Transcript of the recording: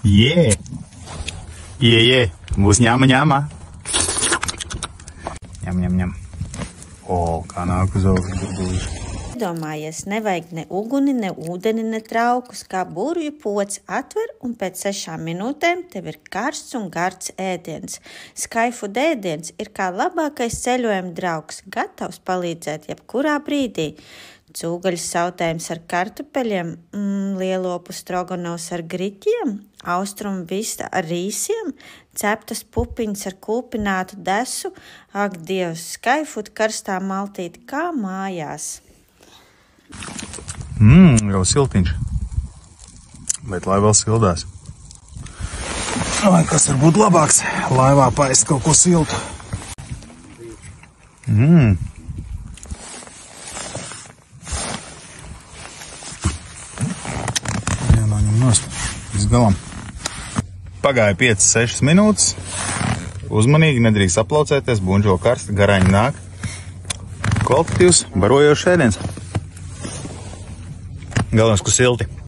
Jē! Jē! Būs ņama. Ņem. O, kā nāk uz augšu burbulīši. Iedomājies, nevajag ne uguni, ne ūdeni, ne traukus, kā burvju pods atver un pēc 6 minūtēm tev ir karsts un gards ēdiens. Skyfood ēdiens ir kā labākais ceļojuma draugs, gatavs palīdzēt jebkurā brīdī. Cūgaļas sautējums ar kartupeļiem, lielopu stroganovs ar griķiem, austrumu vista ar rīsiem, ceptas pupiņas ar kulpinātu desu, ak Dievs, Skyfood karstā maltīte kā mājās. Jau siltiņš. Bet lai vēl sildās. Vai kas var būt labāks? Laivā paēst kaut ko siltu. Jānoņem nost. Līdz galam. Pagāja 5-6 minūtes. Uzmanīgi, nedrīkst aplaucēties, buņģo karsta, garaņi nāk. Kvalitatīvs, barojošs ēdiens. Galvenais, ka silti.